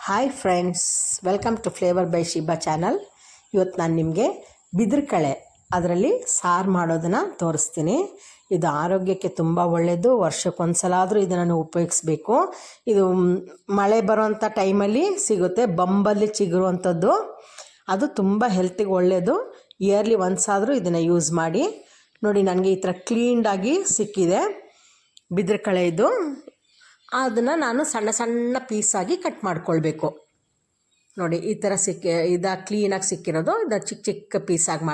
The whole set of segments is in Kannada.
Hi friends, welcome to flavour by Shiba channel. ಇವತ್ತು ನಾನು ನಿಮಗೆ ಬಿದಿರುಕಳೆ ಅದರಲ್ಲಿ ಸಾರು ಮಾಡೋದನ್ನು ತೋರಿಸ್ತೀನಿ. ಇದು ಆರೋಗ್ಯಕ್ಕೆ ತುಂಬ ಒಳ್ಳೆಯದು. ವರ್ಷಕ್ಕೊಂದ್ಸಲ ಆದರೂ ಇದನ್ನು ಉಪಯೋಗಿಸ್ಬೇಕು. ಇದು ಮಳೆ ಬರೋವಂಥ ಟೈಮಲ್ಲಿ ಸಿಗುತ್ತೆ. ಬಂಬಲ್ಲಿ ಚಿಗುರುವಂಥದ್ದು, ಅದು ತುಂಬ ಹೆಲ್ತಿಗೆ ಒಳ್ಳೆಯದು. ಇಯರ್ಲಿ ಒನ್ಸ್ ಆದರೂ ಇದನ್ನು ಯೂಸ್ ಮಾಡಿ ನೋಡಿ. ನನಗೆ ಈ ಥರ ಕ್ಲೀನ್ಡಾಗಿ ಸಿಕ್ಕಿದೆ ಬಿದಿರುಕಳೆ. ಇದು ಅದನ್ನು ನಾನು ಸಣ್ಣ ಸಣ್ಣ ಪೀಸಾಗಿ ಕಟ್ ಮಾಡ್ಕೊಳ್ಬೇಕು. ನೋಡಿ, ಈ ಥರ ಕ್ಲೀನಾಗಿ ಸಿಕ್ಕಿರೋದು ಇದನ್ನು ಚಿಕ್ಕ ಚಿಕ್ಕ ಪೀಸಾಗಿ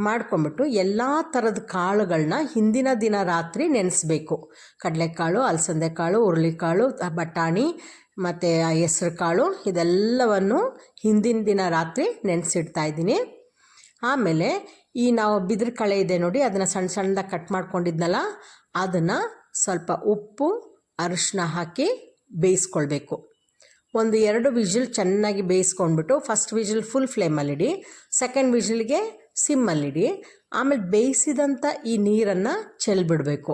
ಮಾಡ್ಕೊಂಬಿಟ್ಟು ಎಲ್ಲ ಥರದ ಕಾಳುಗಳನ್ನ ಹಿಂದಿನ ದಿನ ರಾತ್ರಿ ನೆನೆಸ್ಬೇಕು. ಕಡಲೆಕಾಳು, ಅಲಸಂದೆ ಕಾಳು, ಹುರುಳಿಕಾಳು, ಬಟಾಣಿ ಮತ್ತು ಹೆಸ್ರು ಕಾಳು ಇದೆಲ್ಲವನ್ನು ಹಿಂದಿನ ದಿನ ರಾತ್ರಿ ನೆನೆಸಿಡ್ತಾಯಿದ್ದೀನಿ. ಆಮೇಲೆ ನಾವು ಬಿದಿರುಕಳೆ ಇದೆ ನೋಡಿ, ಅದನ್ನು ಸಣ್ಣ ಸಣ್ಣದಾಗಿ ಕಟ್ ಮಾಡ್ಕೊಂಡಿದ್ನಲ್ಲ, ಅದನ್ನು ಸ್ವಲ್ಪ ಉಪ್ಪು ಅರಿಶಿನ ಹಾಕಿ ಬೇಯಿಸ್ಕೊಳ್ಬೇಕು. 1-2 ವಿಜಿಲ್ ಚೆನ್ನಾಗಿ ಬೇಯಿಸ್ಕೊಂಡ್ಬಿಟ್ಟು, ಫಸ್ಟ್ ವಿಜಿಲ್ ಫುಲ್ ಫ್ಲೇಮಲ್ಲಿಡಿ, ಸೆಕೆಂಡ್ ವಿಜಿಲ್ಗೆ ಸಿಮ್ಮಲ್ಲಿಡಿ. ಆಮೇಲೆ ಬೇಯಿಸಿದಂಥ ಈ ನೀರನ್ನು ಚೆಲ್ಬಿಡಬೇಕು.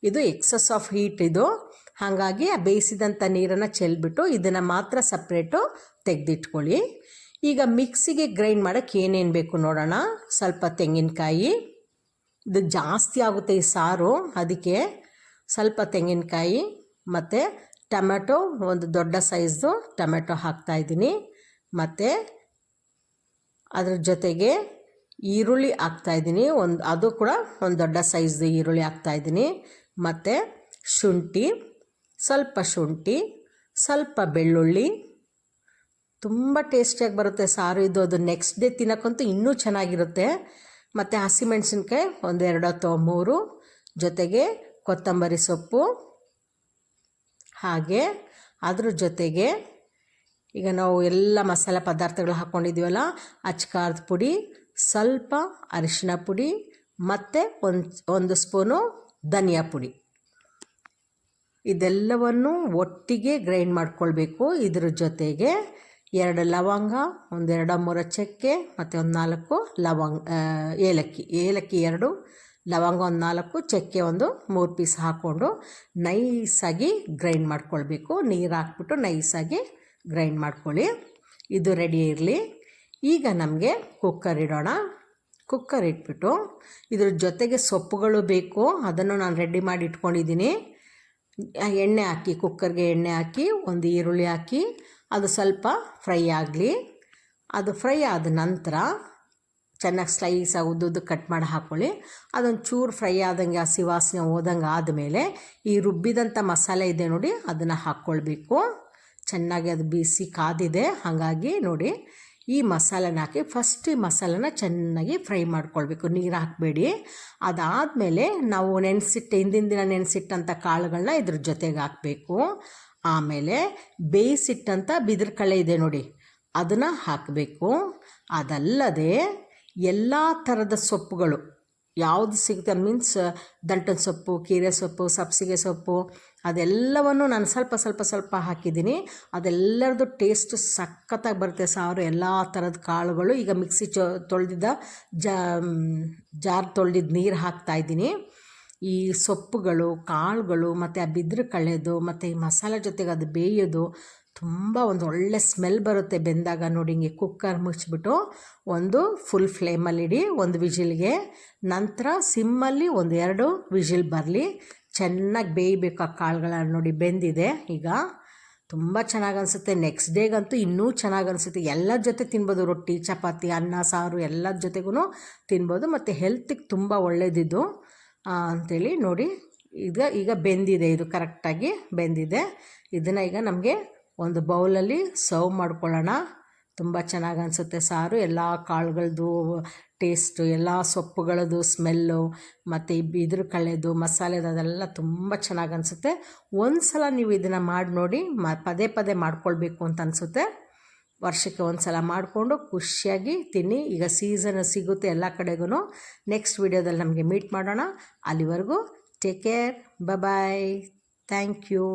ಇದು ಎಕ್ಸಸ್ ಆಫ್ ಹೀಟ್ ಇದು, ಹಾಗಾಗಿ ಆ ಬೇಯಿಸಿದಂಥ ನೀರನ್ನು ಚೆಲ್ಬಿಟ್ಟು ಇದನ್ನು ಮಾತ್ರ ಸಪ್ರೇಟು ತೆಗೆದಿಟ್ಕೊಳ್ಳಿ. ಈಗ ಮಿಕ್ಸಿಗೆ ಗ್ರೈಂಡ್ ಮಾಡೋಕ್ಕೆ ಏನೇನು ಬೇಕು ನೋಡೋಣ. ಸ್ವಲ್ಪ ತೆಂಗಿನಕಾಯಿ, ಇದು ಜಾಸ್ತಿ ಆಗುತ್ತೆ ಈ ಸಾರು, ಅದಕ್ಕೆ ಸ್ವಲ್ಪ ತೆಂಗಿನಕಾಯಿ ಮತ್ತು ಟೊಮೆಟೊ, ಒಂದು ದೊಡ್ಡ ಸೈಜ್ದು ಟೊಮೆಟೊ ಹಾಕ್ತಾಯಿದ್ದೀನಿ. ಮತ್ತು ಅದ್ರ ಜೊತೆಗೆ ಈರುಳ್ಳಿ ಹಾಕ್ತಾಯಿದ್ದೀನಿ, ಅದು ಕೂಡ ಒಂದು ದೊಡ್ಡ ಸೈಜ್ದು ಈರುಳ್ಳಿ ಹಾಕ್ತಾಯಿದ್ದೀನಿ. ಮತ್ತು ಶುಂಠಿ, ಸ್ವಲ್ಪ ಬೆಳ್ಳುಳ್ಳಿ. ತುಂಬ ಟೇಸ್ಟಿಯಾಗಿ ಬರುತ್ತೆ ಸಾರು ಇದು. ಅದು ನೆಕ್ಸ್ಟ್ ಡೇ ತಿನ್ನೋಕ್ಕಂತೂ ಇನ್ನೂ ಚೆನ್ನಾಗಿರುತ್ತೆ. ಮತ್ತು ಹಸಿಮೆಣಸಿನ್ಕಾಯಿ 1-2 ಅಥವಾ 3, ಜೊತೆಗೆ ಕೊತ್ತಂಬರಿ ಸೊಪ್ಪು. ಹಾಗೆ ಅದ್ರ ಜೊತೆಗೆ ಈಗ ನಾವು ಎಲ್ಲ ಮಸಾಲೆ ಪದಾರ್ಥಗಳು ಹಾಕ್ಕೊಂಡಿದ್ದೀವಲ್ಲ, ಅಚ್ಕಾರದ ಪುಡಿ, ಸ್ವಲ್ಪ ಅರಿಶಿನ ಪುಡಿ ಮತ್ತು ಒಂದು ಸ್ಪೂನು ಧನಿಯಾ ಪುಡಿ, ಇದೆಲ್ಲವನ್ನು ಒಟ್ಟಿಗೆ ಗ್ರೈಂಡ್ ಮಾಡ್ಕೊಳ್ಬೇಕು. ಇದ್ರ ಜೊತೆಗೆ 2 ಲವಂಗ, 1-2-3 ಚಕ್ಕೆ ಮತ್ತು 4 ಏಲಕ್ಕಿ 2, ಲವಂಗ 4, ಚಕ್ಕೆ 3 ಪೀಸ್ ಹಾಕ್ಕೊಂಡು ನೈಸಾಗಿ ಗ್ರೈಂಡ್ ಮಾಡ್ಕೊಳ್ಬೇಕು. ನೀರು ಹಾಕ್ಬಿಟ್ಟು ನೈಸಾಗಿ ಗ್ರೈಂಡ್ ಮಾಡ್ಕೊಳ್ಳಿ. ಇದು ರೆಡಿ ಇರಲಿ. ಈಗ ನಮಗೆ ಕುಕ್ಕರ್ ಇಡೋಣ. ಕುಕ್ಕರ್ ಇಟ್ಬಿಟ್ಟು ಇದ್ರ ಜೊತೆಗೆ ಸೊಪ್ಪುಗಳು ಬೇಕು, ಅದನ್ನು ನಾನು ರೆಡಿ ಮಾಡಿ ಇಟ್ಕೊಂಡಿದ್ದೀನಿ. ಎಣ್ಣೆ ಹಾಕಿ, ಕುಕ್ಕರ್ಗೆ ಎಣ್ಣೆ ಹಾಕಿ, ಒಂದು ಈರುಳ್ಳಿ ಹಾಕಿ, ಅದು ಸ್ವಲ್ಪ ಫ್ರೈ ಆಗಲಿ. ಅದು ಫ್ರೈ ಆದ ನಂತರ ಚೆನ್ನಾಗಿ ಸ್ಲೈಸಾಗಿ ಉದ್ದುದ್ದು ಕಟ್ ಮಾಡಿ ಹಾಕ್ಕೊಳ್ಳಿ. ಅದೊಂದು ಚೂರು ಫ್ರೈ ಆದಂಗೆ, ಹಸಿ ವಾಸನೆ ಹೋದಂಗೆ ಆದಮೇಲೆ ಈ ರುಬ್ಬಿದಂಥ ಮಸಾಲೆ ಇದೆ ನೋಡಿ, ಅದನ್ನು ಹಾಕ್ಕೊಳ್ಬೇಕು. ಚೆನ್ನಾಗಿ ಅದು ಬಿಸಿ ಕಾದಿದೆ, ಹಾಗಾಗಿ ನೋಡಿ ಈ ಮಸಾಲೆನ ಹಾಕಿ ಫಸ್ಟ್ ಈ ಮಸಾಲೆನ ಚೆನ್ನಾಗಿ ಫ್ರೈ ಮಾಡ್ಕೊಳ್ಬೇಕು, ನೀರು ಹಾಕಬೇಡಿ. ಅದಾದಮೇಲೆ ನಾವು ಹಿಂದಿನ ದಿನ ನೆನೆಸಿಟ್ಟಂಥ ಕಾಳುಗಳನ್ನ ಇದ್ರ ಜೊತೆಗೆ ಹಾಕಬೇಕು. ಆಮೇಲೆ ಬೇಯಿಸಿಟ್ಟಂಥ ಬಿದಿರುಕಳೆ ಇದೆ ನೋಡಿ, ಅದನ್ನು ಹಾಕಬೇಕು. ಅದಲ್ಲದೆ ಎಲ್ಲ ಥರದ ಸೊಪ್ಪುಗಳು ಯಾವುದು ಸಿಗುತ್ತೆ, ಮೀನ್ಸ್ ದಂಟನ ಸೊಪ್ಪು, ಕೀರೆ ಸೊಪ್ಪು, ಸಬ್ಸಿಗೆ ಸೊಪ್ಪು, ಅದೆಲ್ಲವನ್ನು ನಾನು ಸ್ವಲ್ಪ ಹಾಕಿದ್ದೀನಿ. ಅದೆಲ್ಲರದ್ದು ಟೇಸ್ಟ್ ಸಖತ್ತಾಗಿ ಬರುತ್ತೆ ಸಾರು. ಎಲ್ಲ ಥರದ ಕಾಳುಗಳು ಈಗ ಮಿಕ್ಸಿ ತೊಳೆದಿದ್ದ ಜಾರ್ ತೊಳೆದಿದ್ದ ನೀರು ಹಾಕ್ತಾಯಿದ್ದೀನಿ. ಈ ಸೊಪ್ಪುಗಳು, ಕಾಳುಗಳು ಮತ್ತು ಆ ಬಿದಿರುಕಳೆದು ಮತ್ತು ಈ ಮಸಾಲೆ ಜೊತೆಗೆ ಅದು ಬೇಯೋದು ತುಂಬ ಒಂದು ಒಳ್ಳೆ ಸ್ಮೆಲ್ ಬರುತ್ತೆ ಬೆಂದಾಗ. ನೋಡಿ, ಹಿಂಗೆ ಕುಕ್ಕರ್ ಮುಚ್ಚಿಬಿಟ್ಟು ಒಂದು ಫುಲ್ ಫ್ಲೇಮಲ್ಲಿಡಿ, 1 ವಿಜಿಲ್ಗೆ. ನಂತರ ಸಿಮ್ಮಲ್ಲಿ 1-2 ವಿಜಿಲ್ ಬರಲಿ, ಚೆನ್ನಾಗಿ ಬೇಯಬೇಕು ಆ ಕಾಳುಗಳನ್ನು. ನೋಡಿ, ಬೆಂದಿದೆ ಈಗ, ತುಂಬ ಚೆನ್ನಾಗಿ ಅನಿಸುತ್ತೆ. ನೆಕ್ಸ್ಟ್ ಡೇಗಂತೂ ಇನ್ನೂ ಚೆನ್ನಾಗಿ ಅನಿಸುತ್ತೆ. ಎಲ್ಲರ ಜೊತೆ ತಿನ್ಬೋದು, ರೊಟ್ಟಿ, ಚಪಾತಿ, ಅನ್ನ, ಸಾರು ಎಲ್ಲರ ಜೊತೆಗೂ ತಿನ್ಬೋದು. ಮತ್ತು ಹೆಲ್ತಿಗೆ ತುಂಬ ಒಳ್ಳೆಯದಿದು ಅಂಥೇಳಿ ನೋಡಿ. ಈಗ ಬೆಂದಿದೆ, ಇದು ಕರೆಕ್ಟಾಗಿ ಬೆಂದಿದೆ. ಇದನ್ನು ಈಗ ನಮಗೆ ಒಂದು ಬೌಲಲ್ಲಿ ಸರ್ವ್ ಮಾಡ್ಕೊಳ್ಳೋಣ. ತುಂಬ ಚೆನ್ನಾಗಿ ಅನಿಸುತ್ತೆ ಸಾರು. ಎಲ್ಲ ಕಾಳುಗಳದ್ದು ಟೇಸ್ಟು, ಎಲ್ಲ ಸೊಪ್ಪುಗಳದ್ದು ಸ್ಮೆಲ್ಲು ಮತ್ತು ಈ ಬಿದಿರುಕಳೆದು ಮಸಾಲೆದು ಅದೆಲ್ಲ ತುಂಬ ಚೆನ್ನಾಗಿ ಅನಿಸುತ್ತೆ. ಒಂದು ಸಲ ನೀವು ಇದನ್ನು ಮಾಡಿ ನೋಡಿ, ಪದೇ ಮಾಡ್ಕೊಳ್ಬೇಕು ಅಂತ ಅನಿಸುತ್ತೆ. ವರ್ಷಕ್ಕೆ ಒಂದು ಸಲ ಮಾಡಿಕೊಂಡು ಖುಷಿಯಾಗಿ ತಿನ್ನಿ. ಈಗ ಸೀಸನ್ ಸಿಗುತ್ತೆ ಎಲ್ಲ ಕಡೆಗೂ. ನೆಕ್ಸ್ಟ್ ವಿಡಿಯೋದಲ್ಲಿ ನಮಗೆ ಮೀಟ್ ಮಾಡೋಣ. ಅಲ್ಲಿವರೆಗೂ take care, bye, thank you.